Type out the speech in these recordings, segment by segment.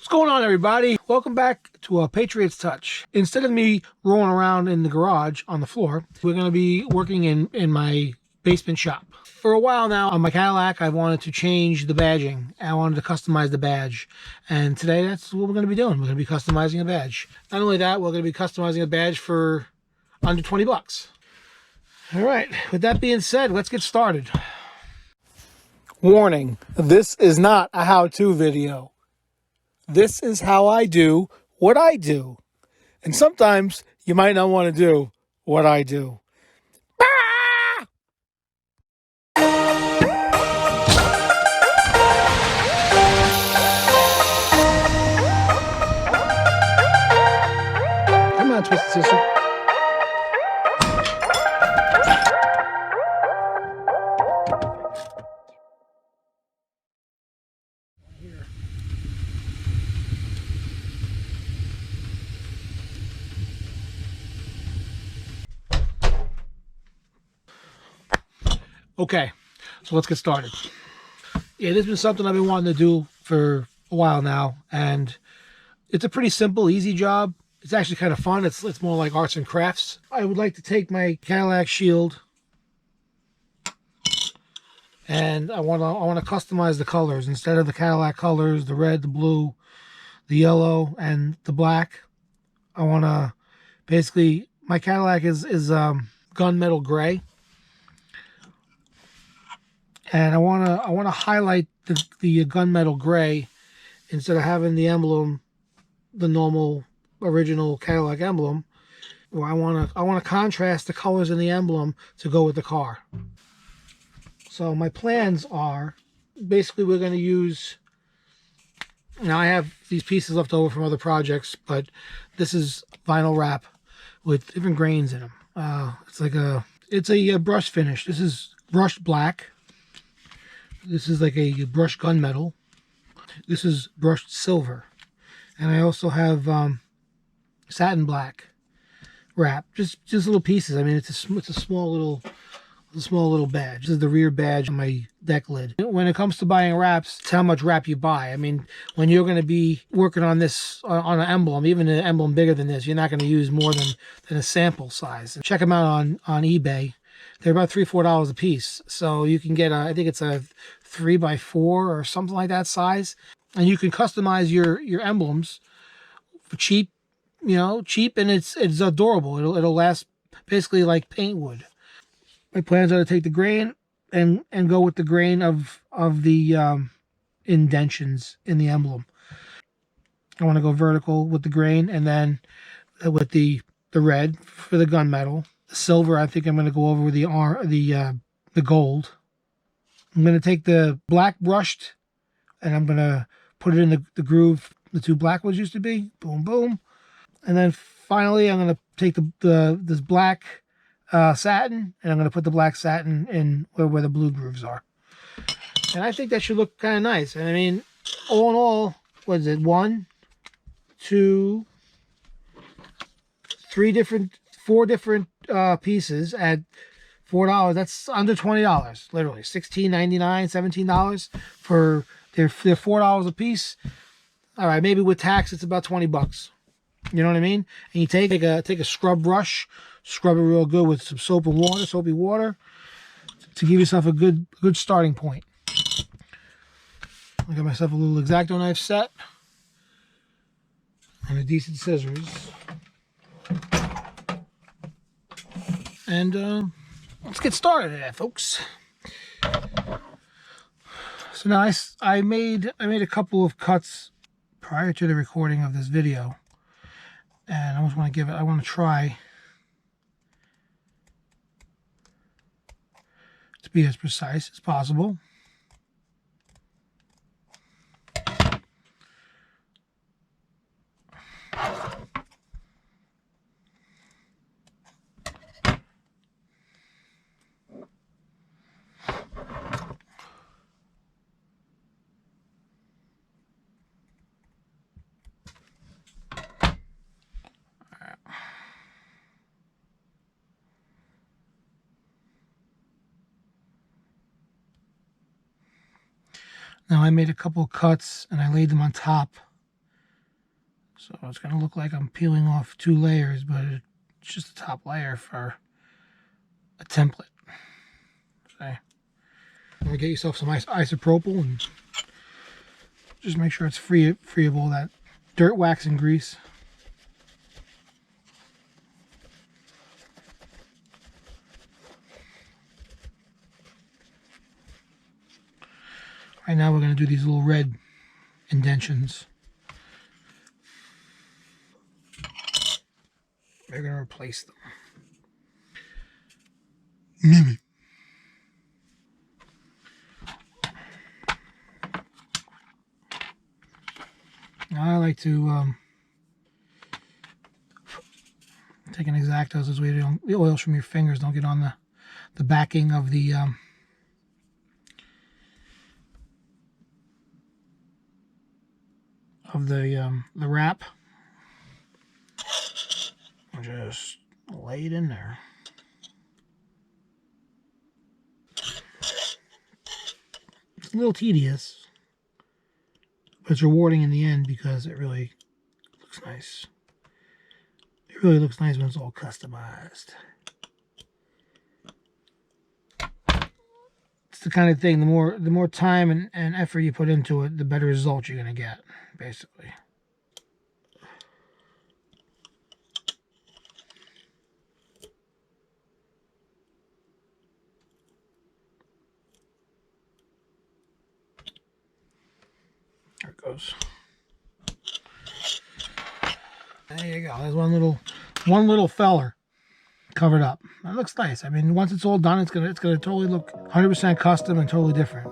going on, everybody? Welcome back to Patriots Touch. Instead of me rolling around in the garage on the floor, we're going to be working in my basement shop. For a while now on my Cadillac, I wanted to change the badging. I wanted to customize the badge. And today that's what we're going to be doing. We're going to be customizing a badge. Not only that, we're going to be customizing a badge for under 20 bucks. All right, with that being said, let's get started. Warning, this is not a how-to video. This is how I do what I do. And sometimes you might not want to do what I do. Come on, Twisted Sister. Okay, so let's get started. Yeah, this has been something I've been wanting to do for a while now, and it's a pretty simple, easy job. It's actually kind of fun. It's more like arts and crafts. I would like to take my Cadillac shield, and I want to customize the colors. Instead of the Cadillac colors, the red, the blue, the yellow, and the black, I want to basically, my Cadillac is gunmetal gray. And I want to highlight the gunmetal gray instead of having the emblem, the normal original Cadillac emblem. Well, I want to contrast the colors in the emblem to go with the car. So my plans are basically we're going to use. Now I have these pieces left over from other projects, but this is vinyl wrap with different grains in them. It's a brush finish. This is brushed black. This is like a brushed gunmetal. This is brushed silver. And I also have satin black wrap. Just little pieces. I mean, it's a small little badge. This is the rear badge on my deck lid. When it comes to buying wraps, it's how much wrap you buy. I mean, when you're going to be working on this, on an emblem, even an emblem bigger than this, you're not going to use more than a sample size. And check them out on eBay. They're about $3-4 a piece. So you can get I think it's a 3x4 or something like that size. And you can customize your emblems for cheap, cheap, and it's adorable. It'll last basically like paint would. My plans are to take the grain and go with the grain of the indentions in the emblem. I want to go vertical with the grain, and then with the red for the gunmetal. The silver, I think I'm going to go over with the gold. I'm going to take the black brushed, and I'm going to put it in the groove the two black ones used to be. Boom, boom. And then finally, I'm going to take this black satin, and I'm going to put the black satin in where the blue grooves are. And I think that should look kind of nice. And I mean, all in all, what is it? 1, 2, 4 different pieces at $4. That's under $20, literally $16.99, $17 for they're $4 a piece. All right, maybe with tax it's about 20 bucks. You know what I mean? And you take a scrub brush, scrub it real good with some soapy water, to give yourself a good starting point. I got myself a little X-Acto knife set and a decent scissors. And let's get started there, folks. So now I made a couple of cuts prior to the recording of this video, and I want to try to be as precise as possible. Now I made a couple of cuts and I laid them on top So it's going to look like I'm peeling off 2 layers, but it's just the top layer for a template. Okay. I'm going to get yourself some isopropyl and just make sure it's free of all that dirt, wax, and grease. Right now we're going to do these little red indentions. We're going to replace them. Now I like to take an X-Acto so the oils from your fingers don't get on the backing of the wrap. And just lay it in there. It's a little tedious, but it's rewarding in the end because it really looks nice. It really looks nice when it's all customized. It's the kind of thing, the more time and effort you put into it, the better results you're going to get, basically. There it goes. There you go. There's one little feller covered up. That looks nice. I mean, once it's all done, it's gonna totally look 100% custom and totally different.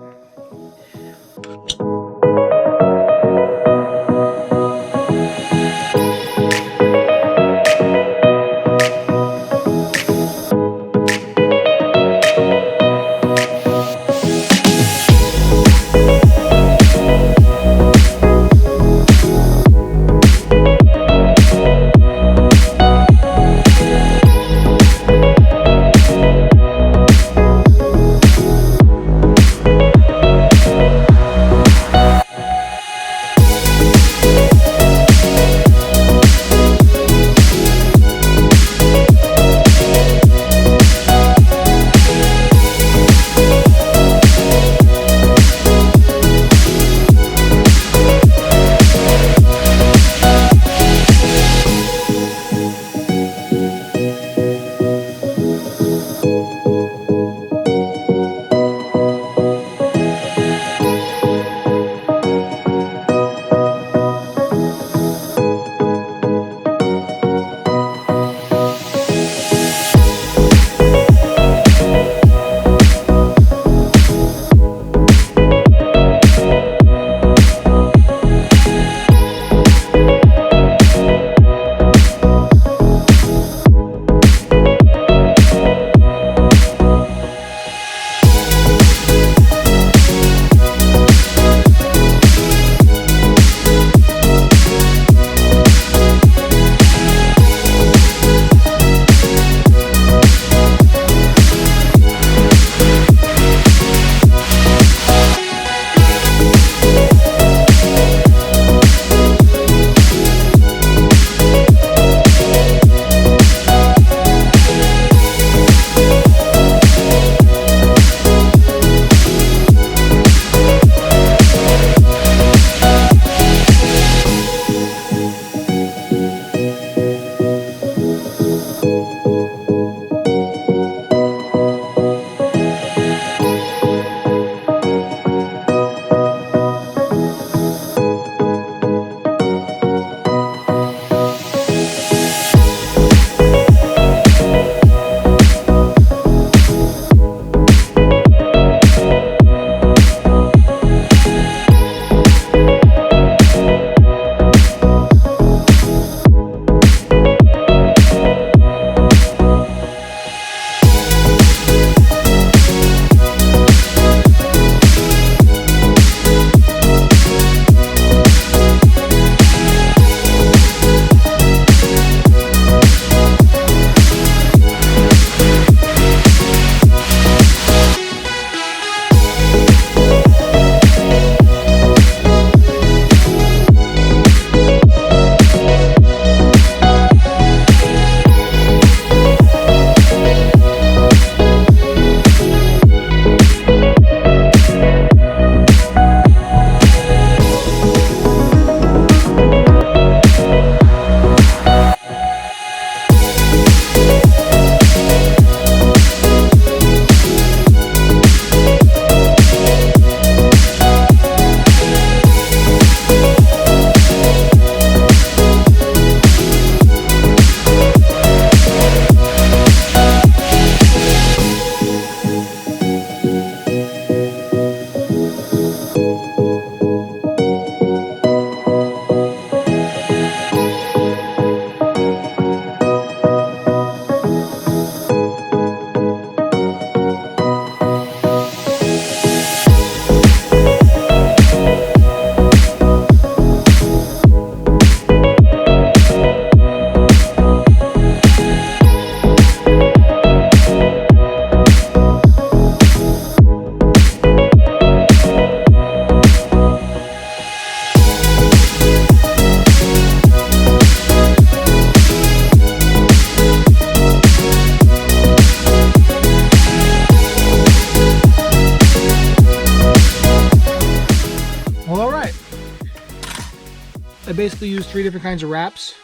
I basically use 3 different kinds of wraps,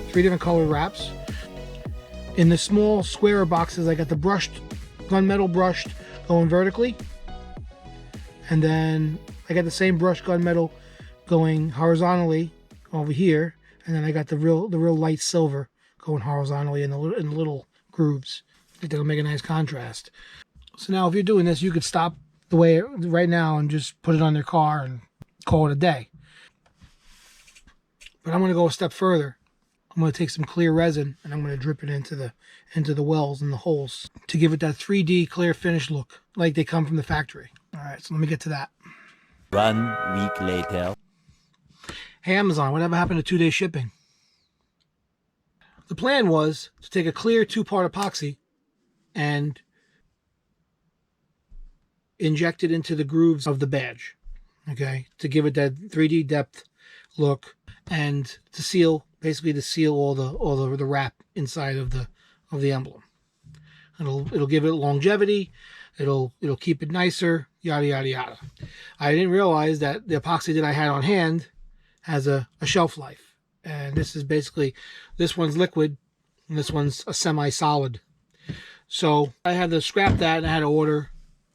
3 different color wraps. In the small square boxes, I got the brushed, gunmetal brushed going vertically. And then I got the same brushed gunmetal going horizontally over here. And then I got the real light silver going horizontally in the little grooves. I think that'll make a nice contrast. So now if you're doing this, you could stop the way right now and just put it on your car and call it a day. But I'm going to go a step further. I'm going to take some clear resin and I'm going to drip it into the wells and the holes to give it that 3D clear finish look like they come from the factory. All right, so let me get to that. 1 week later. Hey Amazon, whatever happened to 2-day shipping? The plan was to take a clear 2-part epoxy and inject it into the grooves of the badge, okay, to give it that 3D depth look and to seal, basically to seal all the wrap inside of the emblem. It'll give it longevity. It'll keep it nicer. Yada yada yada. I didn't realize that the epoxy that I had on hand has a shelf life, and this is basically, this one's liquid and this one's a semi-solid. So I had to scrap that and I had to order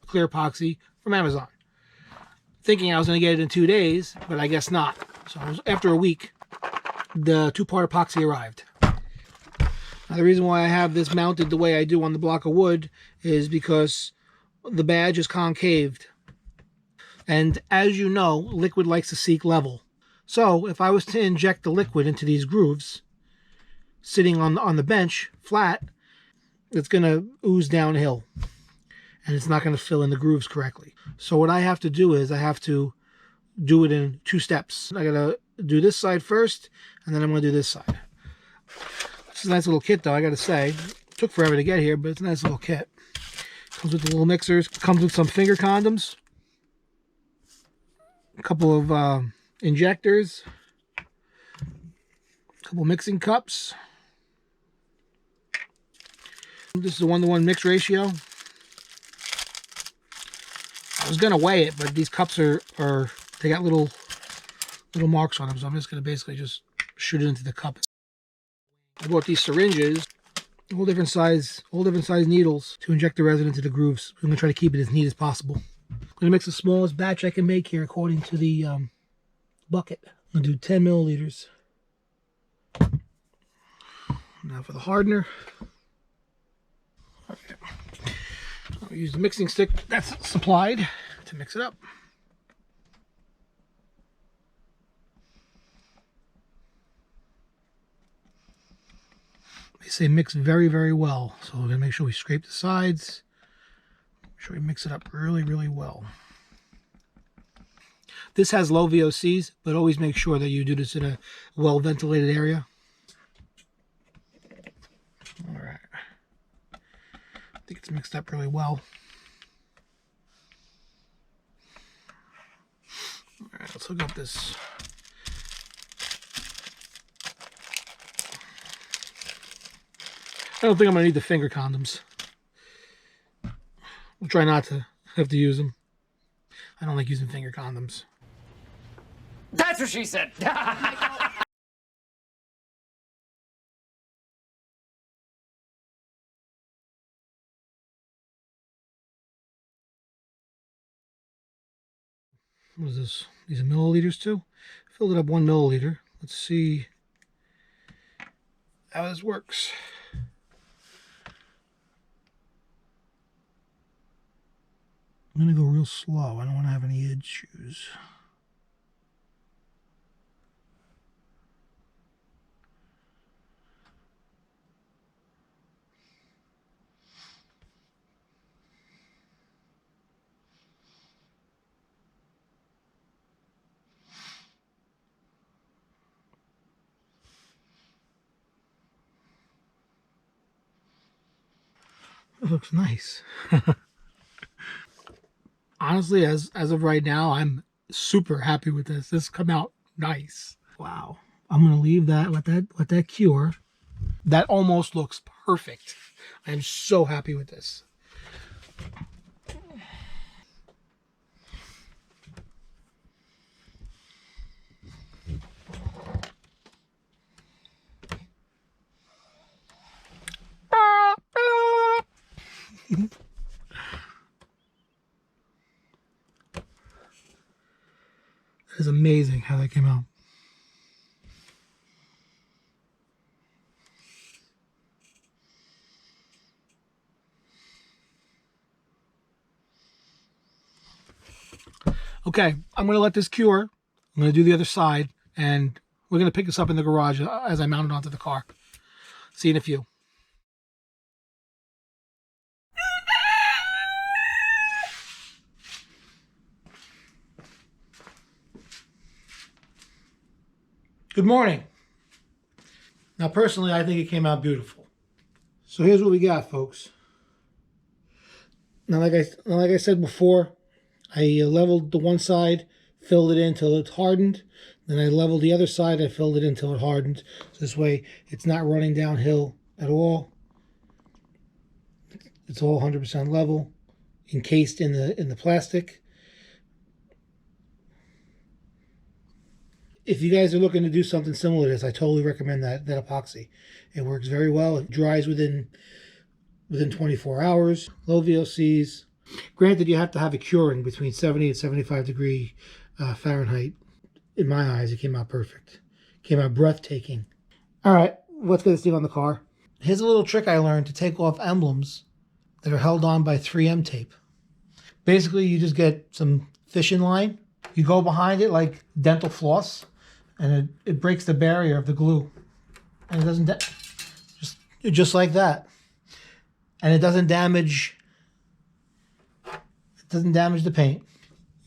clear epoxy from Amazon, thinking I was going to get it in 2 days, but I guess not. So after a week, the 2-part epoxy arrived. Now, the reason why I have this mounted the way I do on the block of wood is because the badge is concaved. And as you know, liquid likes to seek level. So if I was to inject the liquid into these grooves, sitting on the bench flat, it's going to ooze downhill. And it's not going to fill in the grooves correctly. So what I have to do is I have to do it in 2 steps. I got to do this side first, and then I'm going to do this side. It's a nice little kit, though, I got to say. It took forever to get here, but it's a nice little kit. Comes with the little mixers. Comes with some finger condoms. A couple of injectors. A couple mixing cups. This is a 1-to-1 mix ratio. I was gonna weigh it, but these cups are they got little marks on them, so I'm just gonna basically just shoot it into the cup. I bought these syringes, all different size needles to inject the resin into the grooves. I'm gonna try to keep it as neat as possible. I'm gonna mix the smallest batch I can make here according to the bucket. I'm gonna do 10 milliliters. Now for the hardener. Okay. I'll use the mixing stick that's supplied to mix it up. They say mix very, very well. So we're going to make sure we scrape the sides. Make sure we mix it up really, really well. This has low VOCs, but always make sure that you do this in a well-ventilated area. All right. I think it's mixed up really well. All right, let's hook up this. I don't think I'm going to need the finger condoms. We'll try not to have to use them. I don't like using finger condoms. That's what she said. What is this? These are milliliters too? Filled it up 1 milliliter. Let's see how this works. I'm going to go real slow. I don't want to have any issues. It looks nice. Honestly, as of right now, I'm super happy with this. This come out nice. Wow. I'm gonna leave that, let that cure. That almost looks perfect. I am so happy with this. is amazing how that came out. Okay, I'm going to let this cure. I'm going to do the other side, and we're going to pick this up in the garage as I mount it onto the car. See you in a few. Good morning. Now, personally, I think it came out beautiful. So here's what we got, folks. Now, like I said before, I leveled the one side, filled it in until it hardened. Then I leveled the other side, I filled it in until it hardened. So this way, it's not running downhill at all. It's all 100% level, encased in the plastic. If you guys are looking to do something similar to this, I totally recommend that epoxy. It works very well. It dries within 24 hours. Low VOCs. Granted, you have to have a curing between 70 and 75 degree Fahrenheit. In my eyes, it came out perfect. It came out breathtaking. All right, let's get this thing on the car. Here's a little trick I learned to take off emblems that are held on by 3M tape. Basically, you just get some fishing line. You go behind it like dental floss, and it breaks the barrier of the glue. And it doesn't, just like that. And it doesn't damage the paint.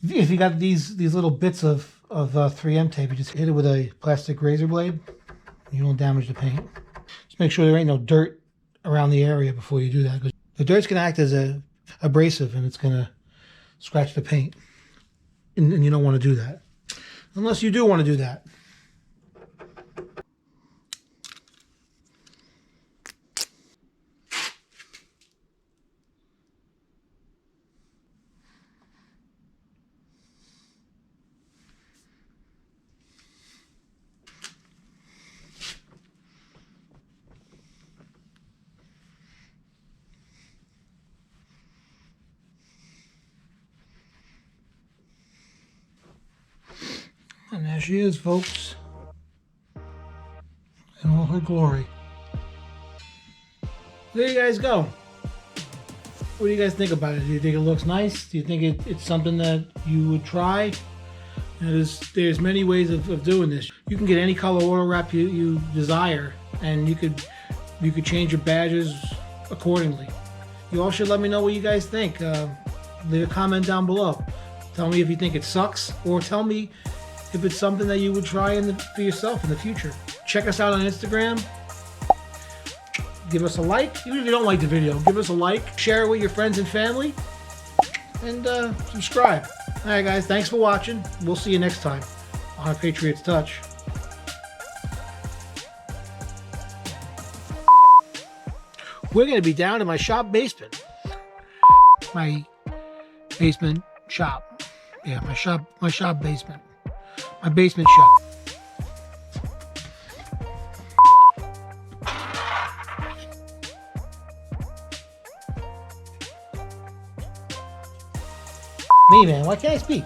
If you got these little bits of 3M tape, you just hit it with a plastic razor blade. You don't damage the paint. Just make sure there ain't no dirt around the area before you do that, because the dirt's going to act as a abrasive and it's going to scratch the paint. And you don't want to do that. Unless you do want to do that. And there she is, folks, in all her glory. There you guys go. What do you guys think about it? Do you think it looks nice? Do you think it's something that you would try? You know, there's many ways of doing this. You can get any color auto wrap you desire, and you could change your badges accordingly. You all should let me know what you guys think. Leave a comment down below. Tell me if you think it sucks, or tell me if it's something that you would try for yourself in the future. Check us out on Instagram. Give us a like. Even if you don't like the video, give us a like. Share it with your friends and family. And subscribe. All right, guys. Thanks for watching. We'll see you next time on Patriots Touch. We're going to be down in my shop basement. My basement shop. Yeah, my shop basement. My basement shop. Me, man, why can't I speak?